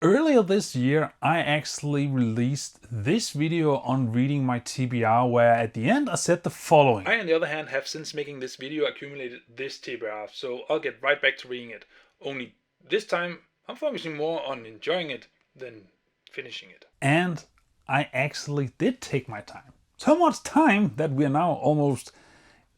Earlier this year, I actually released this video on reading my TBR, where at the end I said the following. I, on the other hand, have since making this video accumulated this TBR, so I'll get right back to reading it. Only this time, I'm focusing more on enjoying it than finishing it. And I actually did take my time. So much time that we're now almost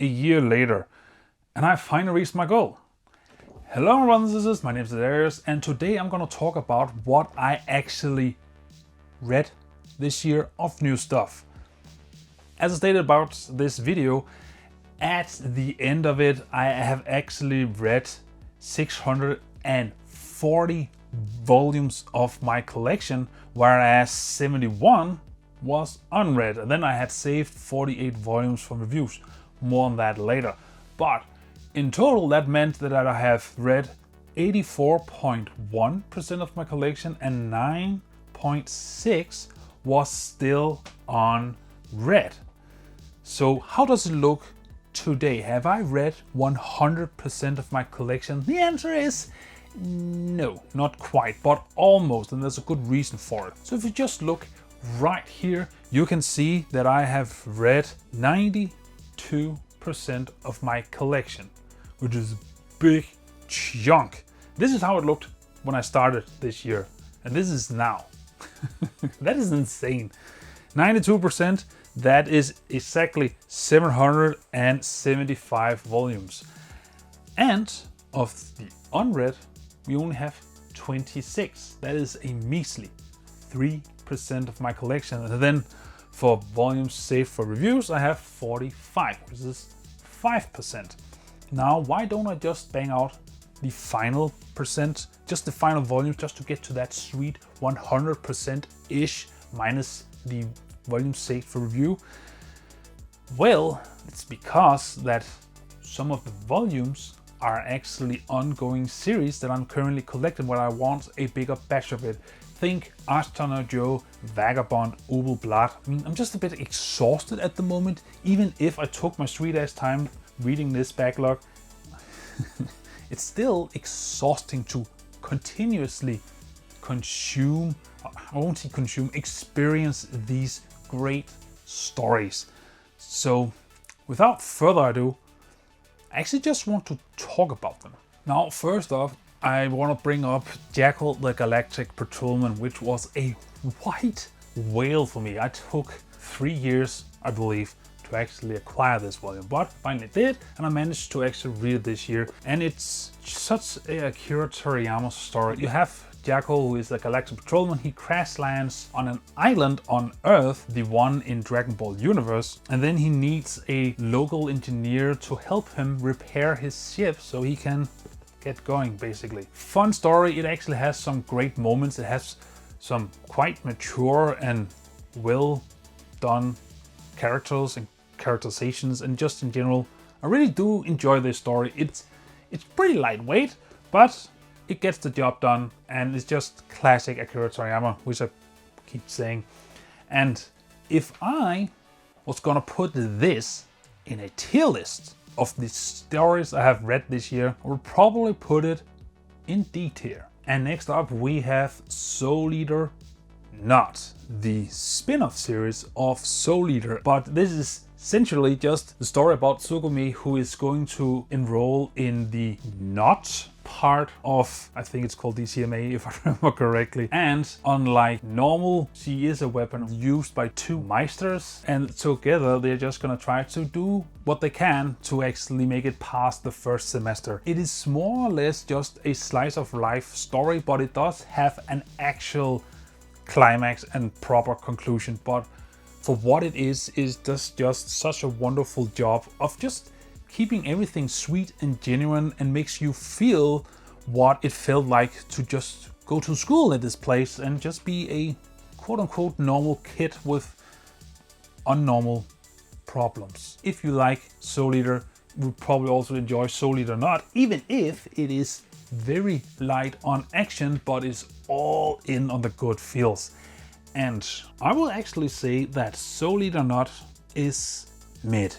a year later, and I finally reached my goal. Hello everyone, my name is Daidarius, and today I'm going to talk about what I actually read this year of new stuff. As I stated about this video, at the end of it I have actually read 640 volumes of my collection, whereas 71 was unread, and then I had saved 48 volumes from reviews. More on that later. But in total, that meant that I have read 84.1% of my collection and 9.6 was still unread. So how does it look today? Have I read 100% of my collection? The answer is no, not quite, but almost, and there's a good reason for it. So if you just look right here, you can see that I have read 92% of my collection, which is a big chunk. This is how it looked when I started this year, and this is now. That is insane. 92%, that is exactly 775 volumes. And of the unread, we only have 26. That is a measly 3% of my collection. And then for volumes saved for reviews, I have 45, which is 5%. Now, why don't I just bang out the final percent, just the final volume, just to get to that sweet 100%-ish minus the volume saved for review? Well, it's because that some of the volumes are actually ongoing series that I'm currently collecting, where I want a bigger batch of it. Think Astronaut Joe, Vagabond, Obel Blood. I mean, I'm just a bit exhausted at the moment, even if I took my sweet ass time reading this backlog. It's still exhausting to continuously consume, I won't say consume, experience these great stories. So without further ado, I actually just want to talk about them. Now, first off, I want to bring up Jaco the Galactic Patrolman, which was a white whale for me. I took 3 years, I believe, to actually acquire this volume, but finally did, and I managed to actually read it this year. And it's such a Akira Toriyama story. You have Jaco, who is a Galactic Patrolman. He crash lands on an island on Earth, the one in Dragon Ball universe, and then he needs a local engineer to help him repair his ship so he can get going, basically. Fun story. It actually has some great moments. It has some quite mature and well done characters and characterizations, and just in general, I really do enjoy this story. It's pretty lightweight, but it gets the job done, and it's just classic Akira Toriyama, which I keep saying. And if I was gonna put this in a tier list of the stories I have read this year, I would probably put it in D tier. And next up we have Soul Eater, not the spin-off series of Soul Eater, but this is essentially just the story about Tsugumi, who is going to enroll in the not part of, I think it's called DCMA if I remember correctly. And unlike normal, she is a weapon used by two meisters, and together they're just gonna try to do what they can to actually make it past the first semester. It is more or less just a slice of life story, but it does have an actual climax and proper conclusion. But for what it is just such a wonderful job of just keeping everything sweet and genuine, and makes you feel what it felt like to just go to school at this place and just be a quote-unquote normal kid with unnormal problems. If you like Soul Eater, you would probably also enjoy Soul Eater Not, even if it is very light on action, but is all in on the good feels. And I will actually say that Soul Eater Not is mid,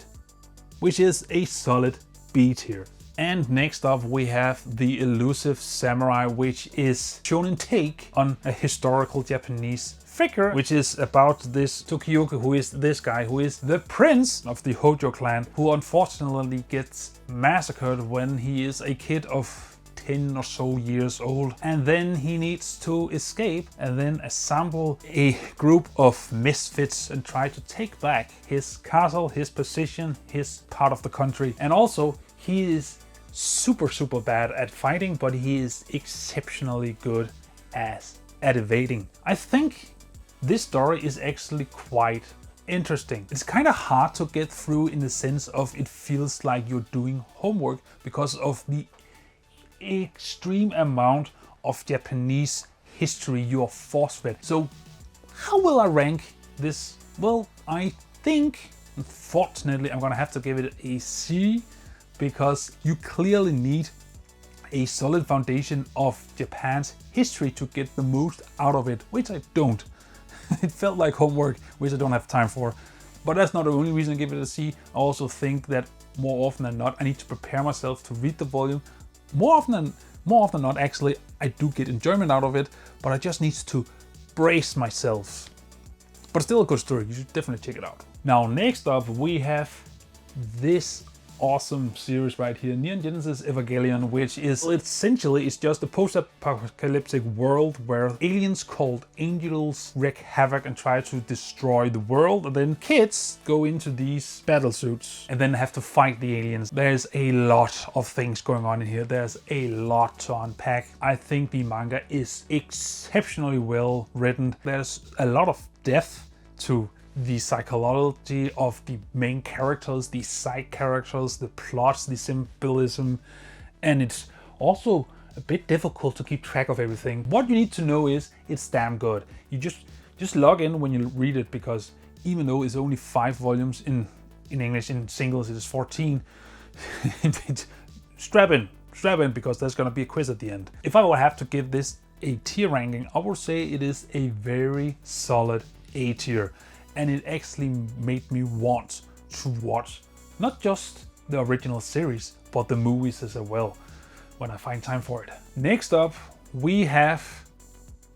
which is a solid B tier. And next up we have the Elusive Samurai, which is shonen take on a historical Japanese figure, which is about this Tokiyuki, who is this guy, who is the prince of the Jojo clan, who unfortunately gets massacred when he is a kid of 10 or so years old, and then he needs to escape and then assemble a group of misfits and try to take back his castle, his position, his part of the country. And also he is super bad at fighting, but he is exceptionally good at evading. I think this story is actually quite interesting. It's kind of hard to get through in the sense of it feels like you're doing homework because of the extreme amount of Japanese history you are force-fed. So how will I rank this? Well, I think unfortunately I'm gonna have to give it a C, because you clearly need a solid foundation of Japan's history to get the most out of it, which I don't. It felt like homework, which I don't have time for. But that's not the only reason I give it a C. I also think that more often than not I need to prepare myself to read the volume. More often than not, actually, I do get enjoyment out of it, but I just need to brace myself. But still a good story, you should definitely check it out. Now, next up, we have this awesome series right here, Neon Genesis Evangelion, which is essentially is just a post-apocalyptic world where aliens called angels wreak havoc and try to destroy the world, and then kids go into these battle suits and then have to fight the aliens. There's a lot of things going on in here. There's a lot to unpack. I think the manga is exceptionally well written. There's a lot of depth to the psychology of the main characters, the side characters, the plots, the symbolism, and it's also a bit difficult to keep track of everything. What you need to know is it's damn good. You just log in when you read it, because even though it's only 5 volumes in English, in singles it is 14. Strap in, because there's gonna be a quiz at the end. If I would have to give this a tier ranking, I would say it is a very solid A tier. And it actually made me want to watch not just the original series, but the movies as well, when I find time for it. Next up, we have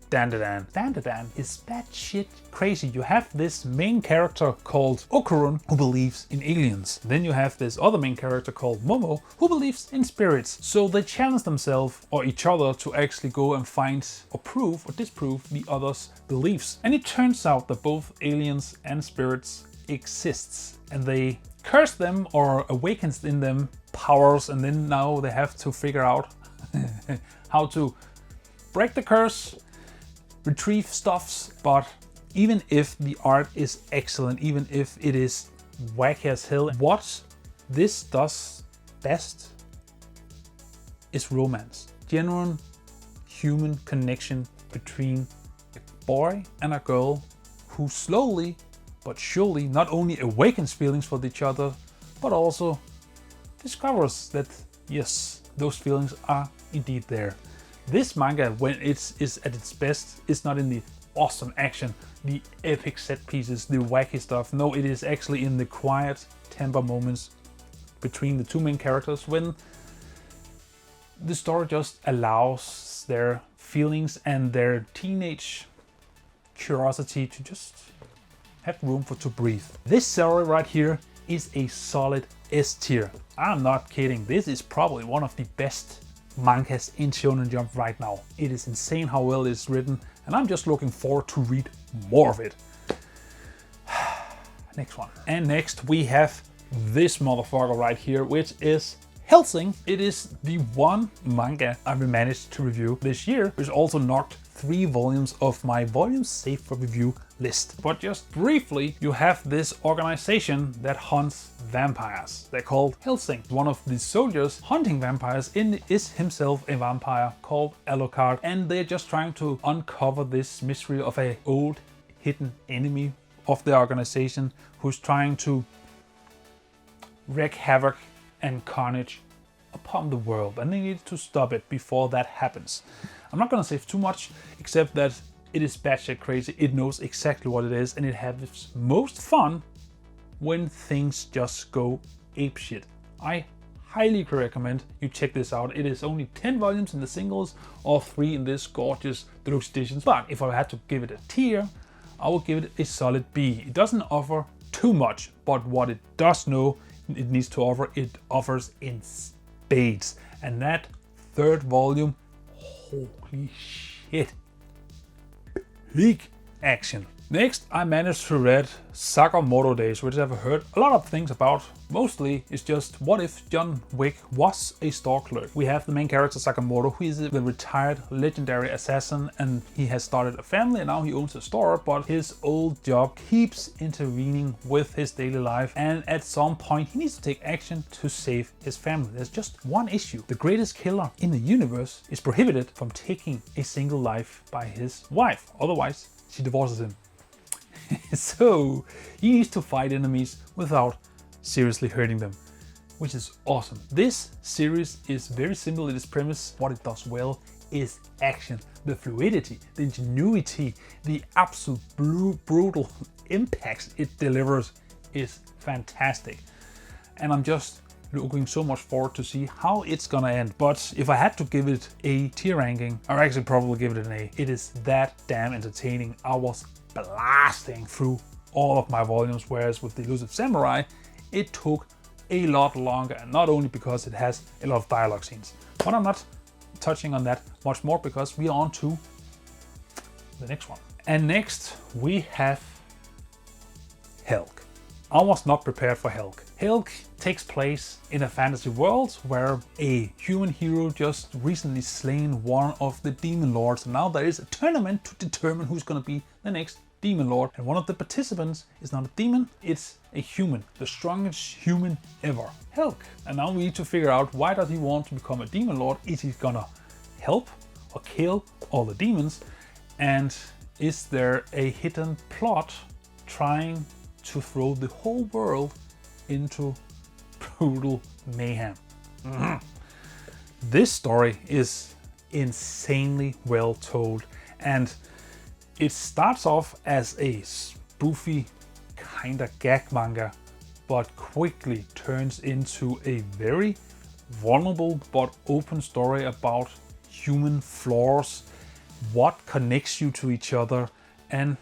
Dandadan. Dandadan is batshit crazy. You have this main character called Okurun, who believes in aliens. Then you have this other main character called Momo, who believes in spirits. So they challenge themselves or each other to actually go and find or prove or disprove the other's beliefs. And it turns out that both aliens and spirits exists, and they curse them or awakens in them powers, and then now they have to figure out how to break the curse, retrieve stuffs. But even if the art is excellent, even if it is wacky as hell, what this does best is romance. Genuine human connection between a boy and a girl who slowly but surely not only awakens feelings for each other, but also discovers that yes, those feelings are indeed there. This manga, when it is at its best, is not in the awesome action, the epic set pieces, the wacky stuff. No, it is actually in the quiet temper moments between the two main characters, when the story just allows their feelings and their teenage curiosity to just have room to breathe. This story right here is a solid S tier. I'm not kidding. This is probably one of the best mangas in Shonen Jump right now. It is insane how well it is written, and I'm just looking forward to read more of it. Next one. And next we have this motherfucker right here, which is Hellsing. It is the one manga I've managed to review this year, which also knocked 3 volumes of my volumes saved for review list. But just briefly, you have this organization that hunts vampires. They're called Hellsing. One of the soldiers hunting vampires is himself a vampire called Alucard, and they're just trying to uncover this mystery of a old hidden enemy of the organization who's trying to wreak havoc and carnage upon the world, and they need to stop it before that happens. I'm not gonna say too much, except that it is batshit crazy. It knows exactly what it is, and it has most fun when things just go apeshit. I highly recommend you check this out. It is only 10 volumes in the singles or 3 in this gorgeous deluxe edition. But if I had to give it a tier, I will give it a solid B. It doesn't offer too much, but what it does know it needs to offer, it offers in spades. And that third volume, holy shit, peak action. Next, I managed to read Sakamoto Days, which I've heard a lot of things about. Mostly, it's just what if John Wick was a store clerk. We have the main character Sakamoto, who is the retired legendary assassin, and he has started a family and now he owns a store, but his old job keeps intervening with his daily life, and at some point he needs to take action to save his family. There's just one issue. The greatest killer in the universe is prohibited from taking a single life by his wife, otherwise she divorces him. So he needs to fight enemies without seriously hurting them, which is awesome. This series is very simple in its premise. What it does well is action, the fluidity, the ingenuity, the absolute brutal impacts it delivers is fantastic. And I'm just looking so much forward to see how it's gonna end. But if I had to give it a tier ranking, I'd actually probably give it an A. It is that damn entertaining. I was blasting through all of my volumes, whereas with the Elusive Samurai it took a lot longer, and not only because it has a lot of dialogue scenes, but I'm not touching on that much more because we are on to the next one. And next we have Helck. I was not prepared for Helck. Helck takes place in a fantasy world where a human hero just recently slain one of the demon lords, and now there is a tournament to determine who's going to be the next demon lord. And one of the participants is not a demon, it's a human, the strongest human ever, Helck. And now we need to figure out, why does he want to become a demon lord? Is he gonna help or kill all the demons? And is there a hidden plot trying to throw the whole world into brutal mayhem? This story is insanely well told, and it starts off as a spoofy kind of gag manga, but quickly turns into a very vulnerable but open story about human flaws, what connects you to each other, and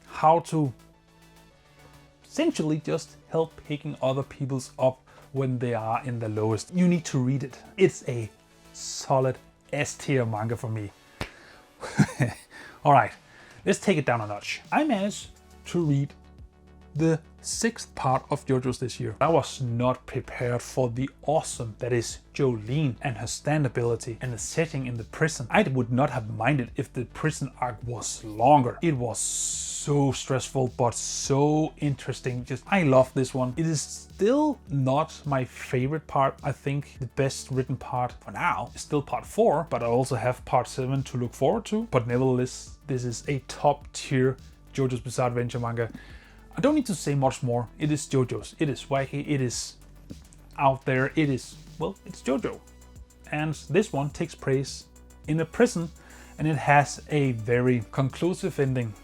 how to essentially just help picking other people's up when they are in the lowest. You need to read it. It's a solid S tier manga for me. All right, let's take it down a notch. I managed to read the 6th part of Jojo's this year. I was not prepared for the awesome that is Jolene and her stand ability and the setting in the prison. I would not have minded if the prison arc was longer. It was so stressful but so interesting. Just, I love this one. It is still not my favorite part. I think the best written part for now is still part 4, but I also have part 7 to look forward to. But nevertheless, this is a top tier Jojo's Bizarre Adventure manga. I don't need to say much more. It is Jojo's. It is wacky. It is out there. It is, well, it's Jojo. And this one takes place in a prison, and it has a very conclusive ending,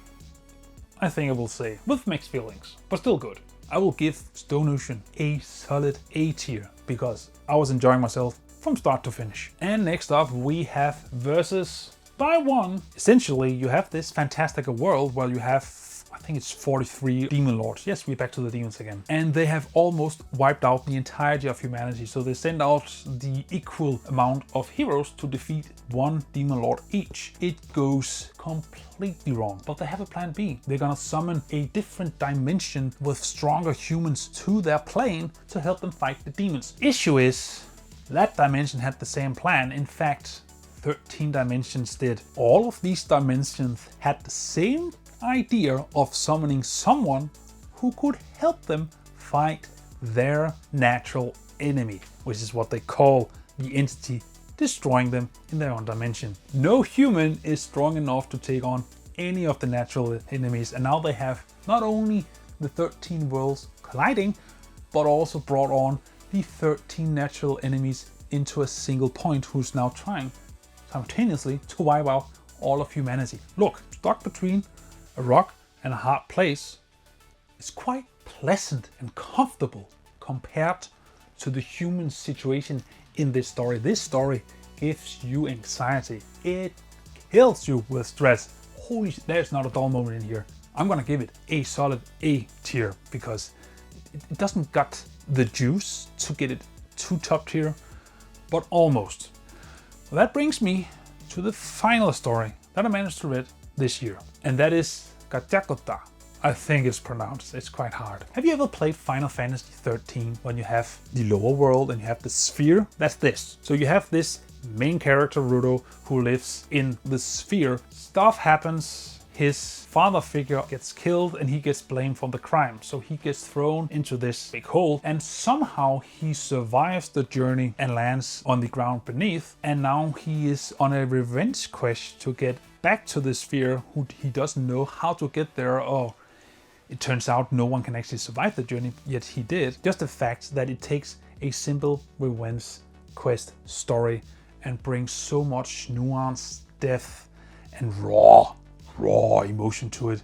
I think I will say, with mixed feelings, but still good. I will give Stone Ocean a solid A tier because I was enjoying myself from start to finish. And next up we have Versus by One. Essentially you have this fantastical world where you have, I think it's 43 demon lords. Yes, we're back to the demons again. And they have almost wiped out the entirety of humanity. So they send out the equal amount of heroes to defeat one demon lord each. It goes completely wrong, but they have a plan B. They're gonna summon a different dimension with stronger humans to their plane to help them fight the demons. Issue is, that dimension had the same plan. In fact, 13 dimensions did. All of these dimensions had the same idea of summoning someone who could help them fight their natural enemy, which is what they call the entity destroying them in their own dimension. No human is strong enough to take on any of the natural enemies, and now they have not only the 13 worlds colliding, but also brought on the 13 natural enemies into a single point, who's now trying simultaneously to wipe out all of humanity. Look, stuck between a rock and a hard place, is quite pleasant and comfortable compared to the human situation in this story. This story gives you anxiety. It kills you with stress. Holy shit, there's not a dull moment in here. I'm gonna give it a solid A tier because it doesn't got the juice to get it to top tier, but almost. Well, that brings me to the final story that I managed to read this year, and that is Gachiakuta. I think it's pronounced, it's quite hard. Have you ever played Final Fantasy 13 when you have the lower world and you have the sphere? That's this. So you have this main character, Rudo, who lives in the sphere. Stuff happens, his father figure gets killed and he gets blamed for the crime. So he gets thrown into this big hole and somehow he survives the journey and lands on the ground beneath. And now he is on a revenge quest to get back to the sphere. He doesn't know how to get there. Oh, it turns out no one can actually survive the journey, yet he did. Just the fact that it takes a simple revenge quest story and brings so much nuance, depth, and raw emotion to it.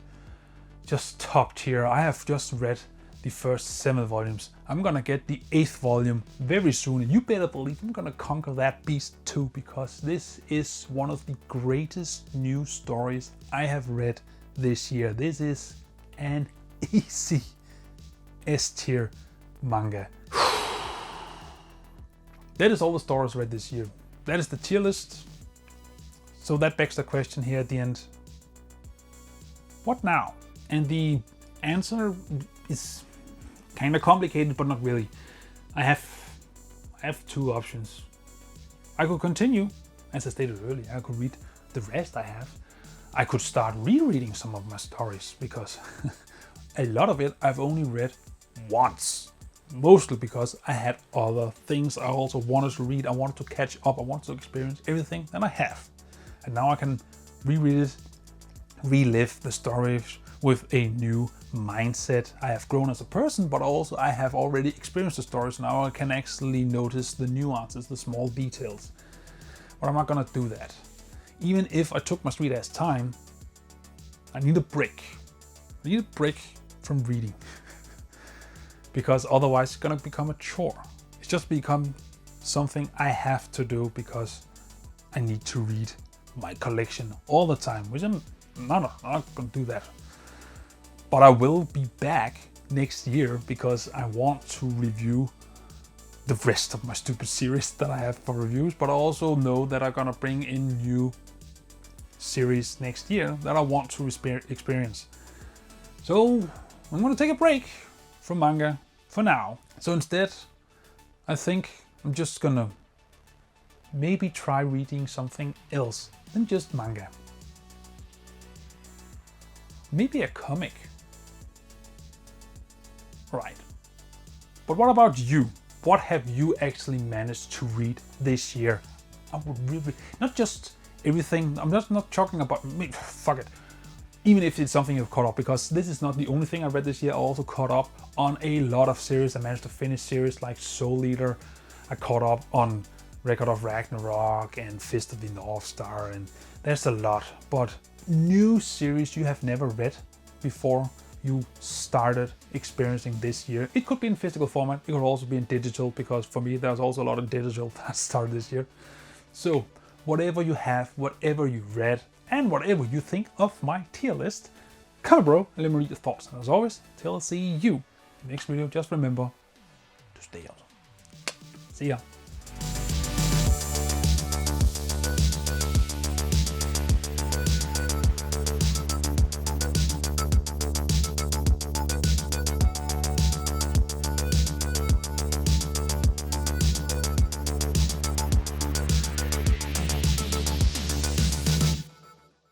Just top tier. I have just read the first 7 volumes. I'm gonna get the 8th volume very soon, and you better believe I'm gonna conquer that beast too, because this is one of the greatest new stories I have read this year. This is an easy S tier manga. That is all the stories read this year. That is the tier list. So that begs the question here at the end. What now? And the answer is kind of complicated, but not really. I have 2 options. I could continue, as I stated earlier. I could read the rest I have. I could start rereading some of my stories because a lot of it I've only read once. Mostly because I had other things I also wanted to read. I wanted to catch up. I wanted to experience everything that I have. And now I can reread it, relive the stories with a new mindset. I have grown as a person, but also I have already experienced the stories. Now I can actually notice the nuances, the small details. But I'm not gonna do that. Even if I took my sweet ass time, I need a break. I need a break from reading. Because otherwise it's gonna become a chore. It's just become something I have to do because I need to read my collection all the time, which I'm not gonna do that. But I will be back next year because I want to review the rest of my stupid series that I have for reviews, but I also know that I'm gonna bring in new series next year that I want to experience. So I'm gonna take a break from manga for now. So instead, I think I'm just gonna maybe try reading something else than just manga. Maybe a comic. Right. But what about you? What have you actually managed to read this year? I would really, not just everything, I'm just not talking about, fuck it. Even if it's something you've caught up, because this is not the only thing I read this year. I also caught up on a lot of series. I managed to finish series like Soul Eater. I caught up on Record of Ragnarok and Fist of the North Star, and there's a lot. But new series you have never read before you started experiencing this year. It could be in physical format, it could also be in digital, because for me there's also a lot of digital that started this year. So whatever you have, whatever you read, and whatever you think of my tier list, comment below and let me read your thoughts. And as always, till I see you in the next video, just remember to stay awesome. See ya.